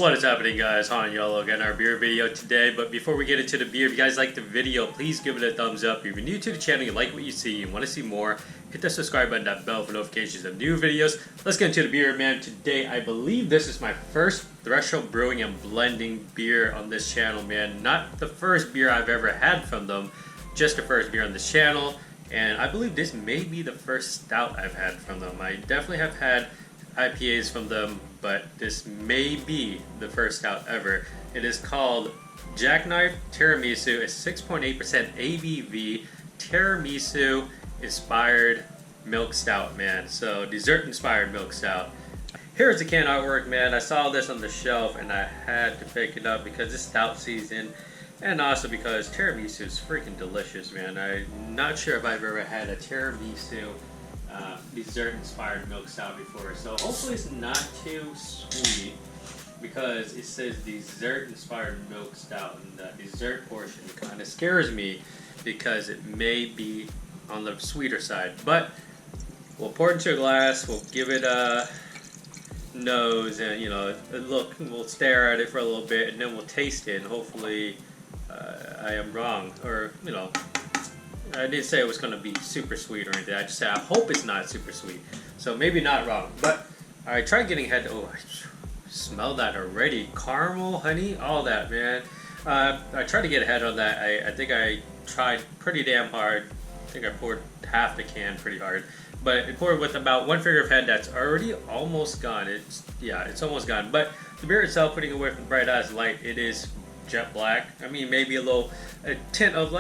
What is happening, guys? Han Yolo again, our beer video today. But before we get into the beer, if you guys like the video, please give it a thumbs up. If you're new to the channel, you like what you see, you want to see more, hit the subscribe button, that bell for notifications of new videos. Let's get into the beer, man. Today, I believe this is my first Threshold Brewing and Blending beer on this channel, man. Not the first beer I've ever had from them, just the first beer on this channel. And I believe this may be the first stout I've had from them. I definitely have had IPAs from them, but this may be the first stout ever. It is called Jackknife Tiramisu. It's 6.8% ABV Tiramisu inspired milk stout, man. So dessert inspired milk stout. Here's the can artwork, man. I saw this on the shelf and I had to pick it up because it's stout season, and also because tiramisu is freaking delicious, man. I'm not sure if I've ever had a tiramisu dessert inspired milk stout before, so hopefully it's not too sweet, because it says dessert inspired milk stout, and the dessert portion kind of scares me because it may be on the sweeter side. But we'll pour it into a glass, we'll give it a nose and a look, and we'll stare at it for a little bit, and then we'll taste it, and hopefully I am wrong, or I didn't say it was going to be super sweet or anything. I just said I hope it's not super sweet. So maybe not wrong. But I tried getting ahead. Oh, I smell that already. Caramel, honey, all that, man. I tried to get ahead on that. I think I tried pretty damn hard. I think I poured half the can pretty hard. But I poured with about one finger of head that's already almost gone. It's almost gone. But the beer itself, putting away from bright eyes light, it is jet black. I mean, maybe a tint of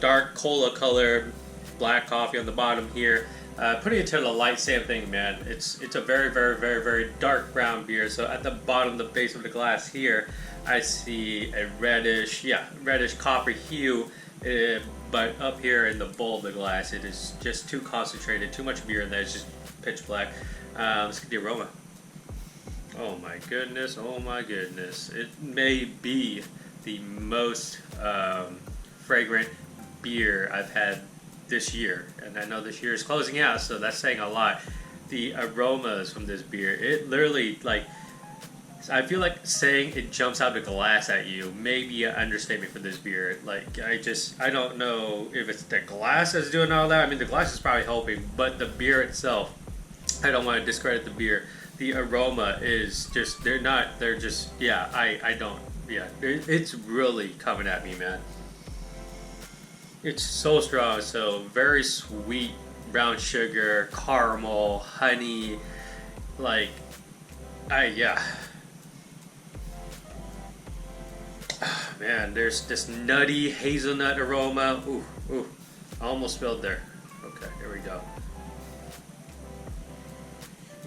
dark cola color, black coffee on the bottom here. Putting it to the light, same thing, man. It's a very, very, very, very dark brown beer. So at the bottom, the base of the glass here, I see a reddish copper hue. But up here in the bowl of the glass, it is just too concentrated, too much beer in there. It's just pitch black. Let's get the aroma. Oh my goodness, oh my goodness. It may be the most fragrant beer I've had this year, and I know this year is closing out, so that's saying a lot. The aromas from this beer, it literally, I feel like saying it jumps out of the glass at you may be an understatement for this beer. I don't know if it's the glass that's doing all that. I mean, the glass is probably helping, but the beer itself, I don't want to discredit the beer. The aroma is just, it's really coming at me, man. It's so strong, so very sweet, brown sugar, caramel, honey, man, there's this nutty hazelnut aroma. Ooh, I almost spilled there. Okay, here we go.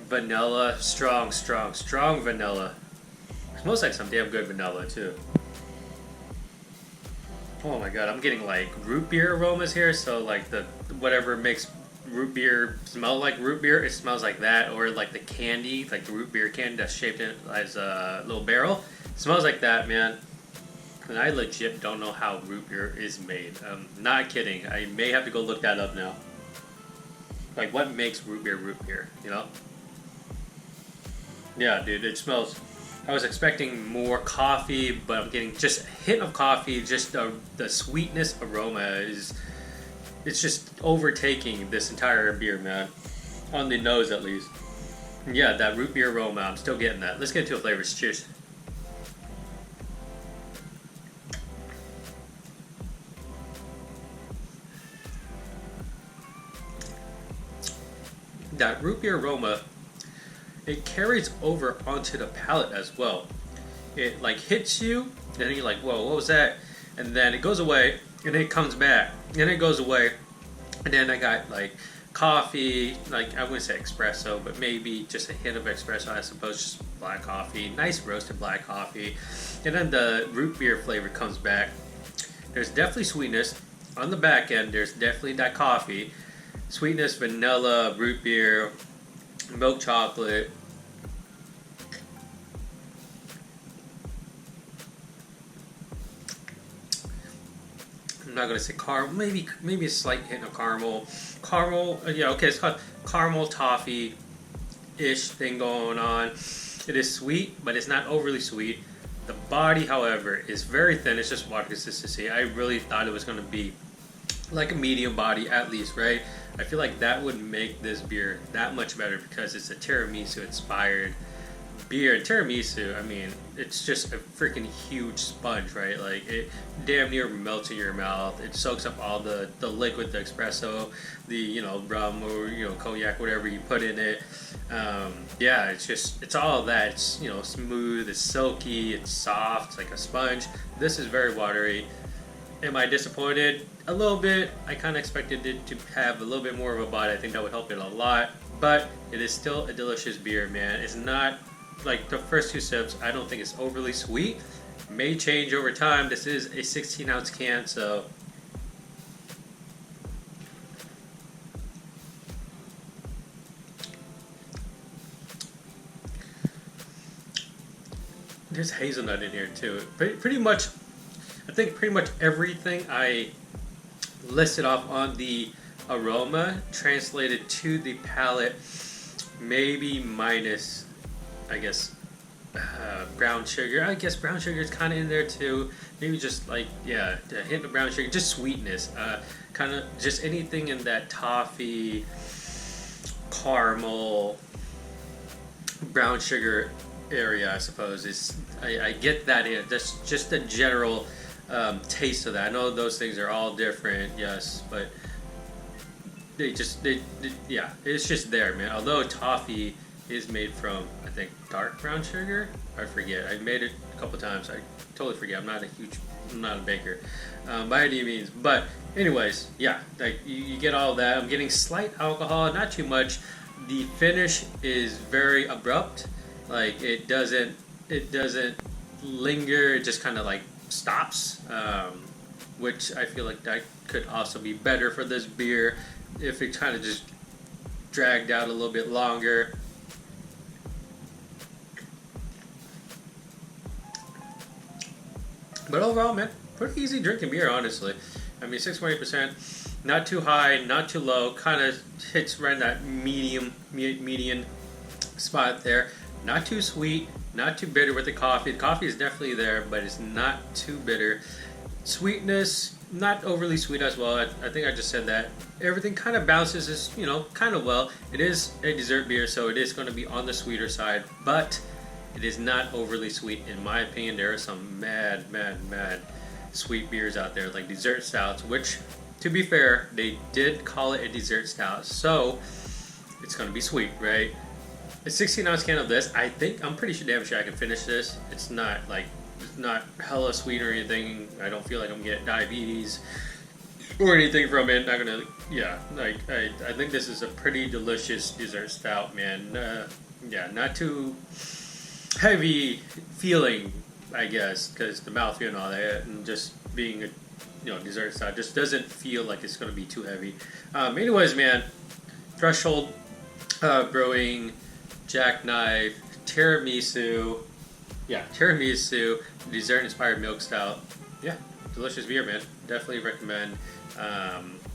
Vanilla, strong vanilla. It smells like some damn good vanilla too. Oh my god, I'm getting root beer aromas here. So whatever makes root beer smell like root beer, it smells like that. Or the candy, the root beer candy that's shaped as a little barrel. It smells like that, man. And I legit don't know how root beer is made. I'm not kidding. I may have to go look that up now. What makes root beer, Yeah, dude, it smells. I was expecting more coffee, but I'm getting just a hint of coffee. Just the sweetness aroma it's just overtaking this entire beer, man. On the nose, at least. Yeah, that root beer aroma, I'm still getting that. Let's get into the flavors. Cheers. That root beer aroma, it carries over onto the palate as well. It hits you, and then you're like, whoa, what was that? And then it goes away, and then it comes back, and it goes away. And then I got coffee, I wouldn't say espresso, but maybe just a hint of espresso, I suppose, just black coffee, nice roasted black coffee. And then the root beer flavor comes back. There's definitely sweetness. On the back end, there's definitely that coffee. Sweetness, vanilla, root beer, milk chocolate. I'm not gonna say caramel. Maybe a slight hint of caramel. Caramel. Yeah. Okay. It's called caramel toffee ish thing going on. It is sweet, but it's not overly sweet. The body, however, is very thin. It's just water consistency. I really thought it was going to be like a medium body at least, right? I feel like that would make this beer that much better because it's a tiramisu inspired beer. And tiramisu, I mean, it's just a freaking huge sponge, right? Like it damn near melts in your mouth. It soaks up all the liquid, the espresso, the rum or cognac, whatever you put in it. Yeah, it's all of that. It's smooth, it's silky, it's soft, it's like a sponge. This is very watery. Am I disappointed? A little bit. I kind of expected it to have a little bit more of a body. I think that would help it a lot. But it is still a delicious beer, man. It's not like the first 2 sips. I don't think it's overly sweet. May change over time. This is a 16-ounce can, so there's hazelnut in here too. Pretty much, I think pretty much everything I listed off on the aroma translated to the palate, maybe minus, I guess, brown sugar. I guess brown sugar is kind of in there too. Maybe just like, yeah, a hint of brown sugar, just sweetness. Kind of just anything in that toffee, caramel, brown sugar area, I suppose. I get that in. That's just a general taste of that. I know those things are all different, yes, but yeah, it's just there, man. Although toffee is made from, I think, dark brown sugar. I forget. I made it a couple times. I totally forget. I'm not a baker by any means. But anyways, yeah, like you get all that. I'm getting slight alcohol, not too much. The finish is very abrupt. Like it doesn't linger. It just kind of like stops, which I feel like that could also be better for this beer if it kind of just dragged out a little bit longer. But overall, man, pretty easy drinking beer, honestly. I mean, 6.8%, not too high, not too low, kind of hits right in that median spot there. Not too sweet, not too bitter with the coffee. The coffee is definitely there, but it's not too bitter. Sweetness, not overly sweet as well. I think I just said that. Everything kind of balances, kind of well. It is a dessert beer, so it is going to be on the sweeter side, but it is not overly sweet. In my opinion, there are some mad sweet beers out there, like dessert stouts, which, to be fair, they did call it a dessert stout, so it's going to be sweet, right? A 16-ounce can of this, I'm pretty sure damn sure I can finish this. It's not hella sweet or anything. I don't feel like I'm getting diabetes or anything from it. Not gonna, yeah. Like I think this is a pretty delicious dessert stout, man. Yeah, not too heavy feeling, I guess, because the mouthfeel and all that, and just being a dessert stout just doesn't feel like it's gonna be too heavy. Anyways, man, Threshold Brewing, Jackknife, Tiramisu. Yeah, Tiramisu, dessert-inspired Milk-Stout. Yeah, delicious beer, man. Definitely recommend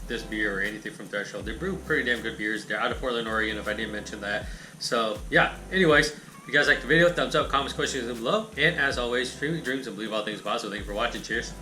this beer or anything from Threshold. They brew pretty damn good beers. They're out of Portland, Oregon, if I didn't mention that. So, yeah. Anyways, if you guys like the video, thumbs up, comments, questions down below. And as always, dream your dreams and believe all things possible. Thank you for watching. Cheers.